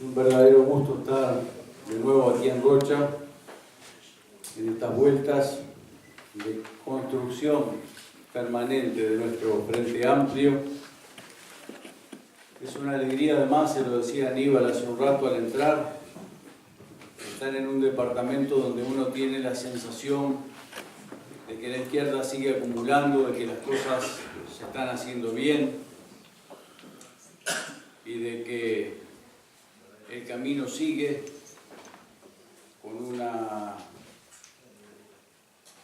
un verdadero gusto estar de nuevo aquí en Rocha, en estas vueltas de construcción permanente de nuestro Frente Amplio. Es una alegría, además, se lo decía Aníbal hace un rato al entrar, estar en un departamento donde uno tiene la sensación de que la izquierda sigue acumulando, de que las cosas se están haciendo bien y de que el camino sigue con una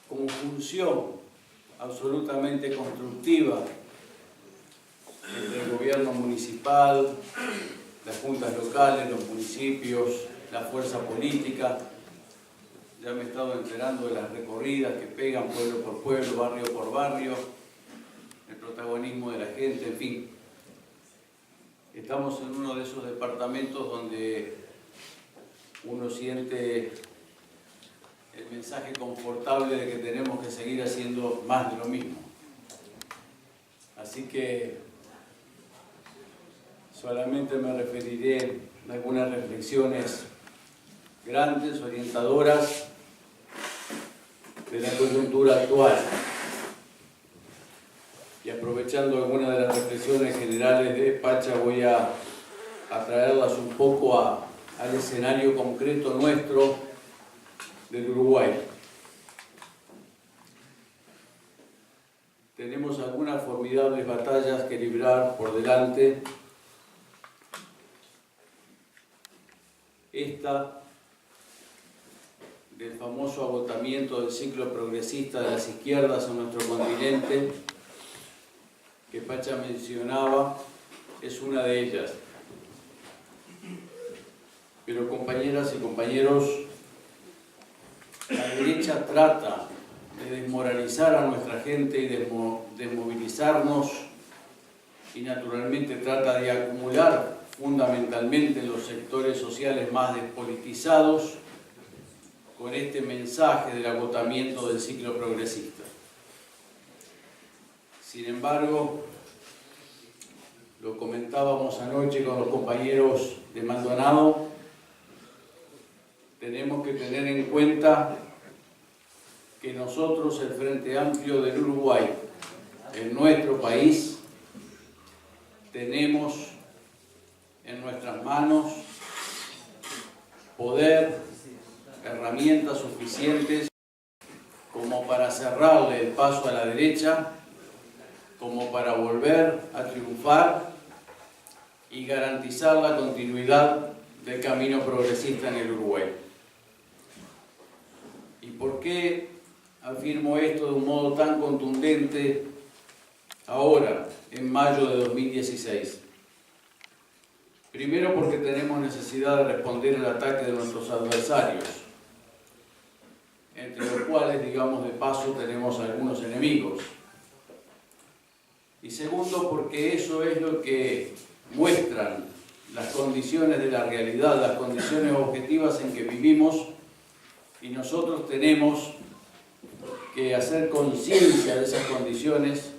conjunción absolutamente constructiva entre el gobierno municipal, las juntas locales, los municipios, la fuerza política. Ya me he estado enterando de las recorridas que pegan pueblo por pueblo, barrio por barrio, el protagonismo de la gente, en fin. Estamos en uno de esos departamentos donde uno siente el mensaje confortable de que tenemos que seguir haciendo más de lo mismo. Así que solamente me referiré a algunas reflexiones grandes, orientadoras de la coyuntura actual. Y aprovechando algunas de las reflexiones generales de Pacha, voy a traerlas un poco al escenario concreto nuestro del Uruguay. Tenemos algunas formidables batallas que librar por delante. Esta del famoso agotamiento del ciclo progresista de las izquierdas en nuestro continente, que Pacha mencionaba, es una de ellas. Pero compañeras y compañeros, la derecha trata de desmoralizar a nuestra gente y de desmovilizarnos, y naturalmente trata de acumular fundamentalmente en los sectores sociales más despolitizados con este mensaje del agotamiento del ciclo progresista. Sin embargo, lo comentábamos anoche con los compañeros de Maldonado, tenemos que tener en cuenta que nosotros, el Frente Amplio del Uruguay, en nuestro país, tenemos en nuestras manos poder, herramientas suficientes como para cerrarle el paso a la derecha, como para volver a triunfar y garantizar la continuidad del camino progresista en el Uruguay. ¿Y por qué afirmo esto de un modo tan contundente ahora, en mayo de 2016? Primero, porque tenemos necesidad de responder al ataque de nuestros adversarios, entre los cuales, digamos de paso, tenemos algunos enemigos. Y segundo, porque eso es lo que muestran las condiciones de la realidad, las condiciones objetivas en que vivimos, y nosotros tenemos que hacer conciencia de esas condiciones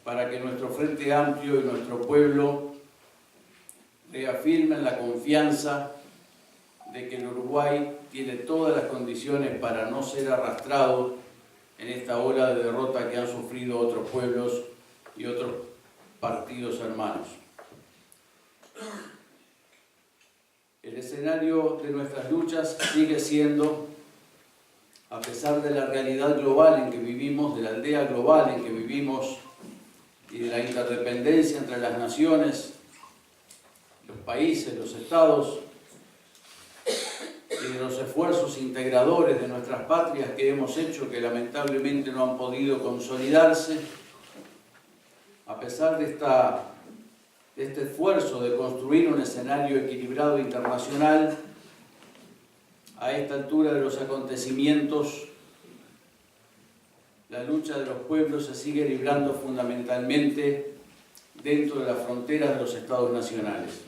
para que nuestro Frente Amplio y nuestro pueblo reafirmen la confianza de que el Uruguay tiene todas las condiciones para no ser arrastrado en esta ola de derrota que han sufrido otros pueblos y otros partidos hermanos. El escenario de nuestras luchas sigue siendo, a pesar de la realidad global en que vivimos, de la aldea global en que vivimos y de la interdependencia entre las naciones, los países, los estados, y de los esfuerzos integradores de nuestras patrias que hemos hecho, que lamentablemente no han podido consolidarse, a pesar de este esfuerzo de construir un escenario equilibrado internacional, a esta altura de los acontecimientos, la lucha de los pueblos se sigue librando fundamentalmente dentro de las fronteras de los estados nacionales.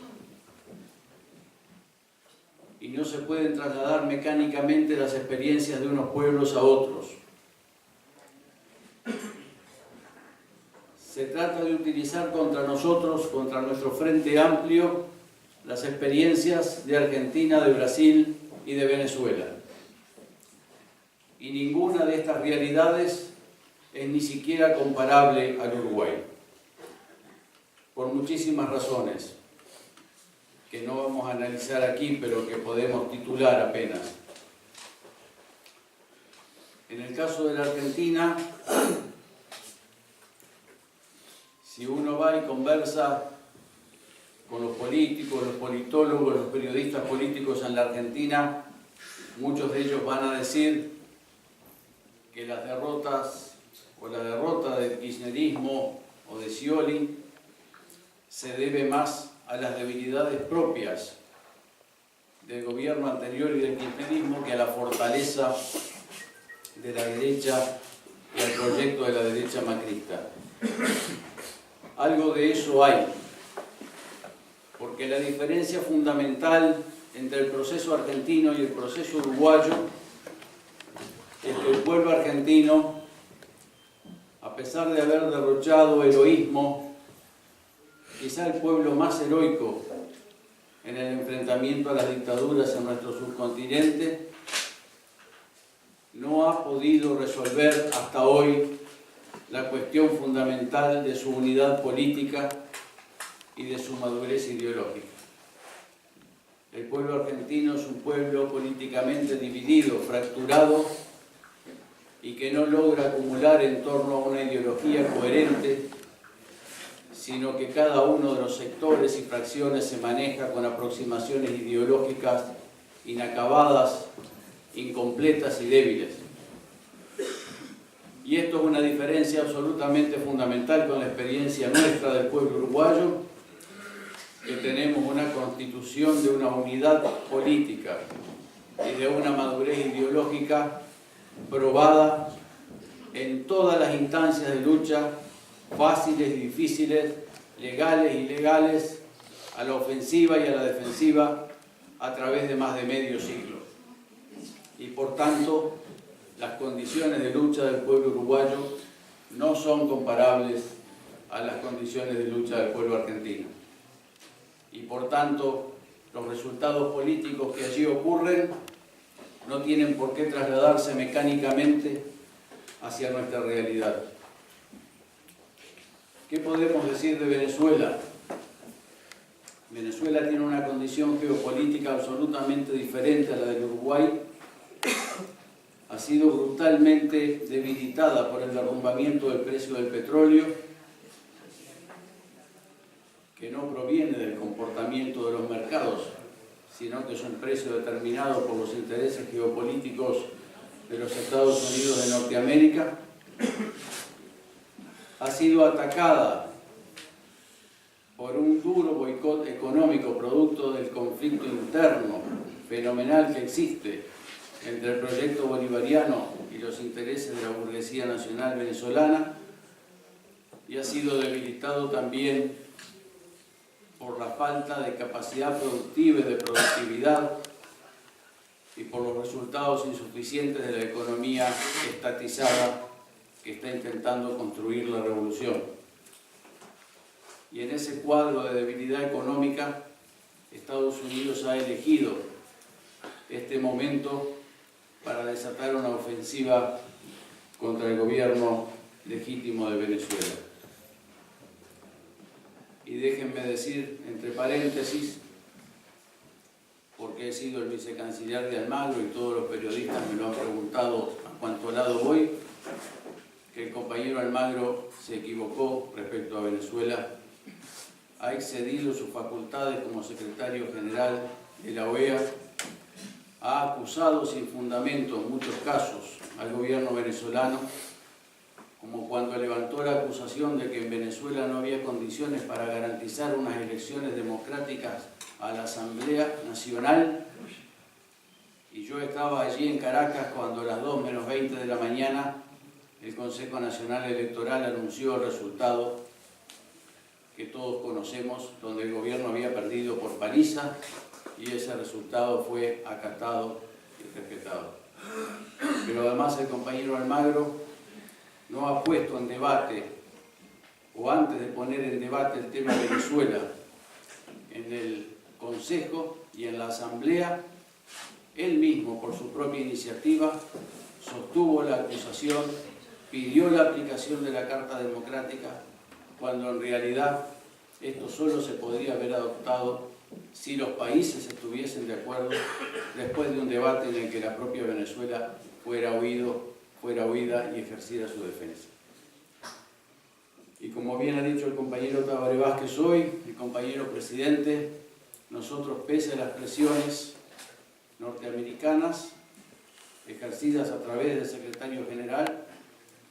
Y no se pueden trasladar mecánicamente las experiencias de unos pueblos a otros. Se trata de utilizar contra nosotros, contra nuestro Frente Amplio, las experiencias de Argentina, de Brasil y de Venezuela. Y ninguna de estas realidades es ni siquiera comparable al Uruguay, por muchísimas razones, que no vamos a analizar aquí, pero que podemos titular apenas. En el caso de la Argentina, si uno va y conversa con los políticos, los politólogos, los periodistas políticos en la Argentina, muchos de ellos van a decir que las derrotas o la derrota del kirchnerismo o de Scioli se debe más a las debilidades propias del gobierno anterior y del kirchnerismo que a la fortaleza de la derecha y al proyecto de la derecha macrista. Algo de eso hay, porque la diferencia fundamental entre el proceso argentino y el proceso uruguayo es que el pueblo argentino, a pesar de haber derrochado heroísmo, quizá el pueblo más heroico en el enfrentamiento a las dictaduras en nuestro subcontinente, no ha podido resolver hasta hoy la cuestión fundamental de su unidad política y de su madurez ideológica. El pueblo argentino es un pueblo políticamente dividido, fracturado, y que no logra acumular en torno a una ideología coherente, sino que cada uno de los sectores y fracciones se maneja con aproximaciones ideológicas inacabadas, incompletas y débiles. Y esto es una diferencia absolutamente fundamental con la experiencia nuestra del pueblo uruguayo, que tenemos una constitución de una unidad política y de una madurez ideológica probada en todas las instancias de lucha, fáciles y difíciles, legales y ilegales, a la ofensiva y a la defensiva, a través de más de medio siglo. Y por tanto, las condiciones de lucha del pueblo uruguayo no son comparables a las condiciones de lucha del pueblo argentino. Y por tanto, los resultados políticos que allí ocurren no tienen por qué trasladarse mecánicamente hacia nuestra realidad. ¿Qué podemos decir de Venezuela? Venezuela tiene una condición geopolítica absolutamente diferente a la del Uruguay. Ha sido brutalmente debilitada por el derrumbamiento del precio del petróleo, que no proviene del comportamiento de los mercados, sino que es un precio determinado por los intereses geopolíticos de los Estados Unidos de Norteamérica. Ha sido atacada por un duro boicot económico producto del conflicto interno fenomenal que existe entre el proyecto bolivariano y los intereses de la burguesía nacional venezolana, y ha sido debilitado también por la falta de capacidad productiva y de productividad y por los resultados insuficientes de la economía estatizada que está intentando construir la revolución. Y en ese cuadro de debilidad económica, Estados Unidos ha elegido este momento para desatar una ofensiva contra el gobierno legítimo de Venezuela. Y déjenme decir, entre paréntesis, porque he sido el vicecanciller de Almagro y todos los periodistas me lo han preguntado a cuánto lado voy, que el compañero Almagro se equivocó respecto a Venezuela, ha excedido sus facultades como secretario general de la OEA, ha acusado sin fundamento en muchos casos al gobierno venezolano, como cuando levantó la acusación de que en Venezuela no había condiciones para garantizar unas elecciones democráticas a la Asamblea Nacional, y yo estaba allí en Caracas cuando a las 2:20 de la mañana el Consejo Nacional Electoral anunció el resultado que todos conocemos, donde el gobierno había perdido por paliza, y ese resultado fue acatado y respetado. Pero además el compañero Almagro no ha puesto en debate, o antes de poner en debate el tema de Venezuela, en el Consejo y en la Asamblea, él mismo, por su propia iniciativa, sostuvo la acusación, pidió la aplicación de la Carta Democrática, cuando en realidad esto solo se podría haber adoptado si los países estuviesen de acuerdo después de un debate en el que la propia Venezuela fuera oída y ejercida su defensa. Y como bien ha dicho el compañero Tabaré Vázquez hoy, el compañero presidente, nosotros, pese a las presiones norteamericanas ejercidas a través del secretario general,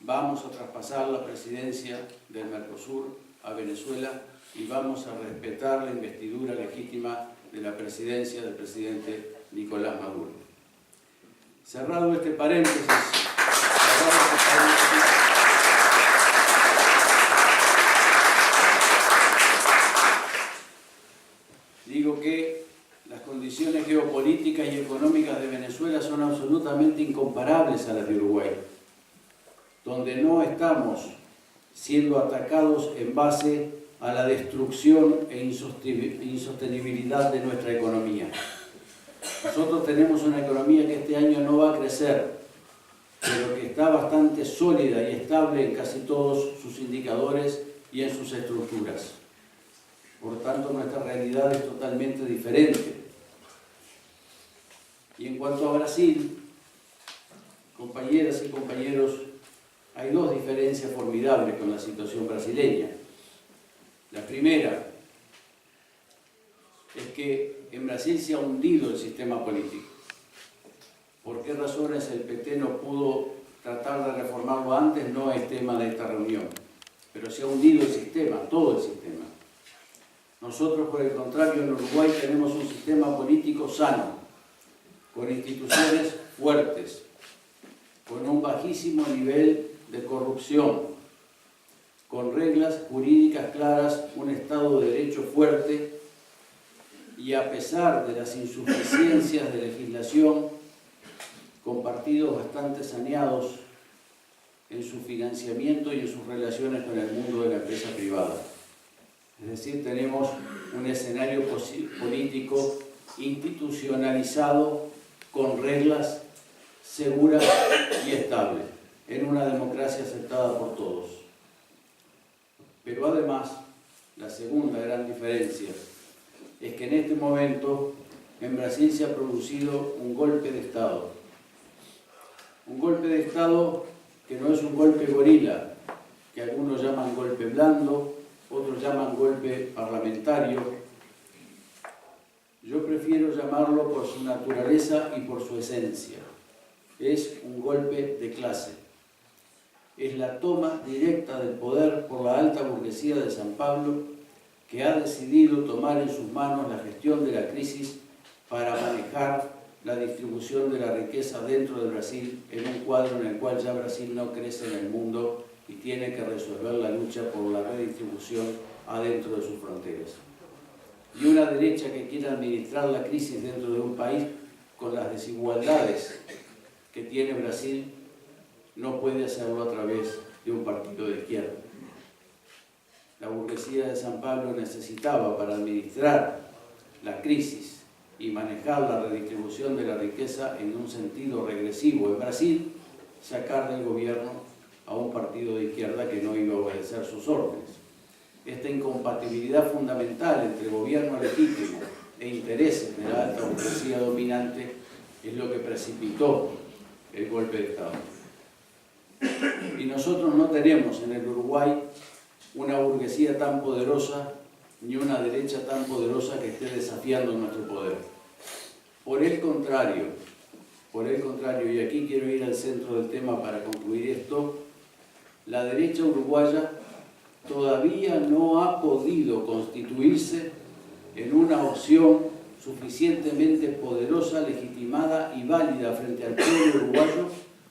vamos a traspasar la presidencia del Mercosur a Venezuela y vamos a respetar la investidura legítima de la presidencia del presidente Nicolás Maduro. Cerrado este paréntesis, digo que las condiciones geopolíticas y económicas de Venezuela son absolutamente incomparables a las de Uruguay, donde no estamos siendo atacados en base a la destrucción e insostenibilidad de nuestra economía. Nosotros tenemos una economía que este año no va a crecer, pero que está bastante sólida y estable en casi todos sus indicadores y en sus estructuras. Por tanto, nuestra realidad es totalmente diferente. Y en cuanto a Brasil, compañeras y compañeros, hay dos diferencias formidables con la situación brasileña. La primera es que en Brasil se ha hundido el sistema político. ¿Por qué razones el PT no pudo tratar de reformarlo antes? No es tema de esta reunión. Pero se ha hundido el sistema, todo el sistema. Nosotros, por el contrario, en Uruguay tenemos un sistema político sano, con instituciones fuertes, con un bajísimo nivel de corrupción, con reglas jurídicas claras, un Estado de Derecho fuerte y, a pesar de las insuficiencias de legislación, con partidos bastante saneados en su financiamiento y en sus relaciones con el mundo de la empresa privada. Es decir, tenemos un escenario político institucionalizado con reglas seguras y estables, en una democracia aceptada por todos. Pero además, la segunda gran diferencia es que en este momento en Brasil se ha producido un golpe de Estado. Un golpe de Estado que no es un golpe gorila, que algunos llaman golpe blando, otros llaman golpe parlamentario. Yo prefiero llamarlo por su naturaleza y por su esencia. Es un golpe de clase. Es la toma directa del poder por la alta burguesía de San Pablo, que ha decidido tomar en sus manos la gestión de la crisis para manejar la distribución de la riqueza dentro de Brasil, en un cuadro en el cual ya Brasil no crece en el mundo y tiene que resolver la lucha por la redistribución adentro de sus fronteras. Y una derecha que quiera administrar la crisis dentro de un país con las desigualdades que tiene Brasil no puede hacerlo a través de un partido de izquierda. La burguesía de San Pablo necesitaba, para administrar la crisis y manejar la redistribución de la riqueza en un sentido regresivo en Brasil, sacar del gobierno a un partido de izquierda que no iba a obedecer sus órdenes. Esta incompatibilidad fundamental entre gobierno legítimo e intereses de la alta burguesía dominante es lo que precipitó el golpe de Estado. Y nosotros no tenemos en el Uruguay una burguesía tan poderosa ni una derecha tan poderosa que esté desafiando nuestro poder. Por el contrario, y aquí quiero ir al centro del tema para concluir esto, la derecha uruguaya todavía no ha podido constituirse en una opción suficientemente poderosa, legitimada y válida frente al pueblo uruguayo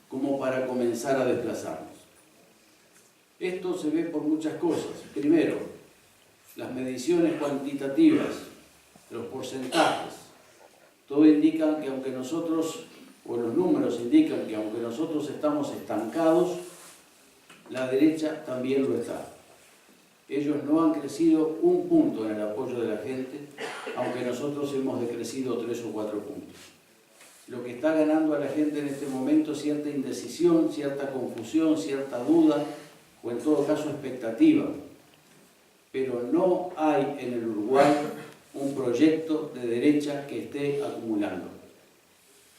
como para comenzar a desplazarnos. Esto se ve por muchas cosas. Primero, las mediciones cuantitativas, los porcentajes, todo indica que aunque nosotros, o los números indican que aunque nosotros estamos estancados, la derecha también lo está. Ellos no han crecido un punto en el apoyo de la gente, aunque nosotros hemos decrecido 3 o 4 puntos. Lo que está ganando a la gente en este momento es cierta indecisión, cierta confusión, cierta duda, o en todo caso expectativa. Pero no hay en el Uruguay un proyecto de derecha que esté acumulando.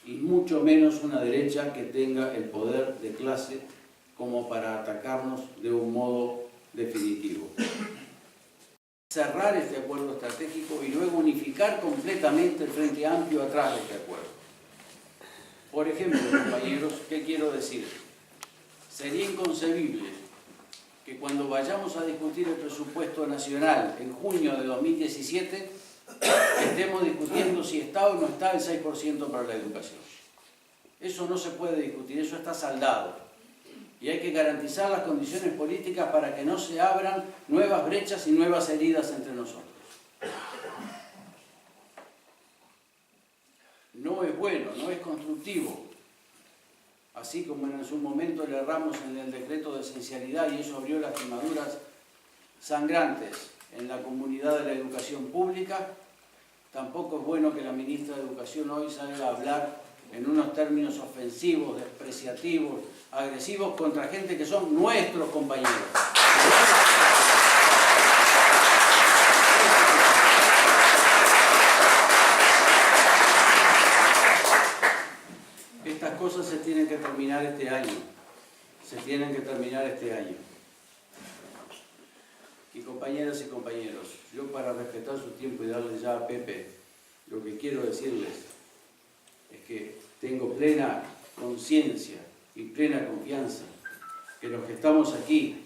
Y mucho menos una derecha que tenga el poder de clase como para atacarnos de un modo definitivo. Cerrar este acuerdo estratégico y luego unificar completamente el Frente Amplio atrás de este acuerdo. Por ejemplo, compañeros, ¿qué quiero decir? Sería inconcebible que cuando vayamos a discutir el presupuesto nacional en junio de 2017, estemos discutiendo si está o no está el 6% para la educación. Eso no se puede discutir, eso está saldado. Y hay que garantizar las condiciones políticas para que no se abran nuevas brechas y nuevas heridas entre nosotros. No es bueno, no es constructivo. Así como en su momento le erramos en el decreto de esencialidad y eso abrió lastimaduras sangrantes en la comunidad de la educación pública, tampoco es bueno que la ministra de Educación hoy salga a hablar en unos términos ofensivos, despreciativos, agresivos contra gente que son nuestros compañeros. Estas cosas se tienen que terminar este año. Se tienen que terminar este año. Y compañeras y compañeros, yo para respetar su tiempo y darle ya a Pepe, lo que quiero decirles es que tengo plena conciencia y plena confianza que los que estamos aquí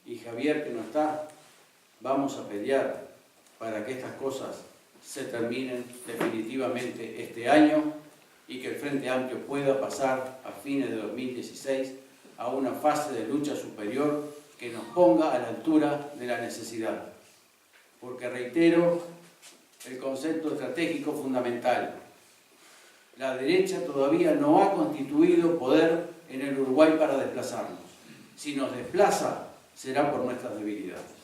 y Javier que no está, vamos a pelear para que estas cosas se terminen definitivamente este año y que el Frente Amplio pueda pasar a fines de 2016 a una fase de lucha superior que nos ponga a la altura de la necesidad. Porque reitero el concepto estratégico fundamental. La derecha todavía no ha constituido poder en el Uruguay para desplazarnos. Si nos desplaza, será por nuestras debilidades.